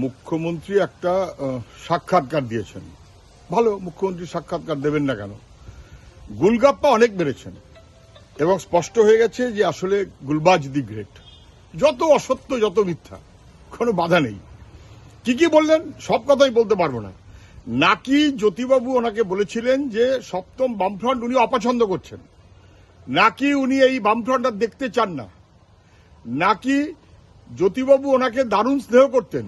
মুখ্যমন্ত্রী একটা সাক্ষাৎকার দিয়েছেন। ভালো, মুখ্যমন্ত্রী সাক্ষাৎকার দেবেন না কেন? গুলগাপ্পা অনেক বেড়েছেন এবং স্পষ্ট হয়ে গেছে যে আসলে গুলবাজ দি গ্রেট। যত অসত্য, যত মিথ্যা, কোনো বাধা নেই। কি বললেন সব কথাই বলতে পারবো না। নাকি জ্যোতিবাবু ওনাকে বলেছিলেন যে সপ্তম বামফ্রন্ট উনি অপছন্দ করছেন, নাকি উনি এই বামফ্রন্টটা দেখতে চান না, নাকি জ্যোতিবাবু ওনাকে দারুণ স্নেহ করতেন,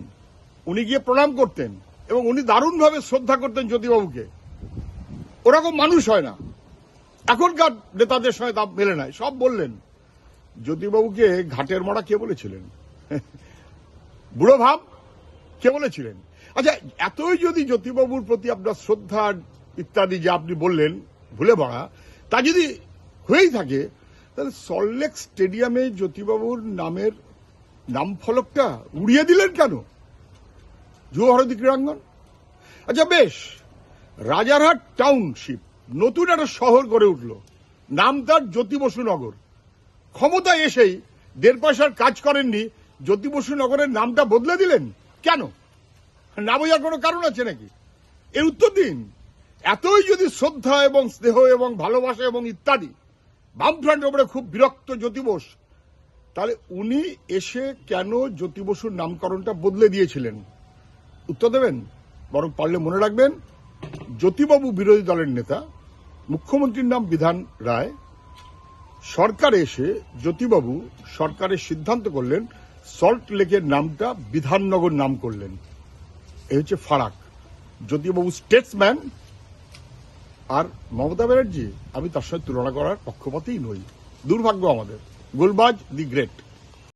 উনি গিয়ে প্রণাম করতেন এবং উনি দারুণভাবে শ্রদ্ধা করতেন জ্যোতিবাবুকে। ওরকম মানুষ হয় না, এখনকার নেতাদের সঙ্গে তা মেলে নাই। সব বললেন। জ্যোতিবাবুকে ঘাটের মরা কে বলেছিলেন? বুড়ো ভাব কে বলেছিলেন? আচ্ছা, এতই যদি জ্যোতিবাবুর প্রতি আপনার শ্রদ্ধা ইত্যাদি যে আপনি বললেন ভুলে পড়া, তা যদি হয়েই থাকে, তাহলে সল্টলেক স্টেডিয়ামে জ্যোতিবাবুর নামের নাম ফলকটা উড়িয়ে দিলেন কেন? যুব ভারতী ক্রীড়াঙ্গন। আচ্ছা বেশ, রাজারহাট টাউনশিপ নতুন একটা শহর গড়ে উঠল, নাম তার জ্যোতি বসু নগর। ক্ষমতা এসেই 1.5 পয়সার কাজ করেননি, জ্যোতি বসু নগরের নামটা বদলে দিলেন কেন? না বোঝার কোনো কারণ আছে নাকি? এর উত্তর দিন। এতই যদি শ্রদ্ধা এবং স্নেহ এবং ভালোবাসা এবং ইত্যাদি, বামফ্রন্টের উপরে খুব বিরক্ত জ্যোতি বোস, তাহলে উনি এসে কেন জ্যোতি বসুর নামকরণটা বদলে দিয়েছিলেন? উত্তর দেবেন? বরং পারলে মনে রাখবেন, জ্যোতিবাবু বিরোধী দলের নেতা, মুখ্যমন্ত্রীর নাম বিধান রায়। সরকারে এসে জ্যোতিবাবু সরকারের সিদ্ধান্ত করলেন সল্ট লেকের নামটা বিধাননগর নাম করলেন। এই হচ্ছে ফারাক। জ্যোতিবাবু স্টেটসম্যান, আর মমতা ব্যানার্জি আমি তার সঙ্গে তুলনা করার পক্ষপাতেই নই। দুর্ভাগ্য আমাদের। গুলবাজ দি গ্রেট।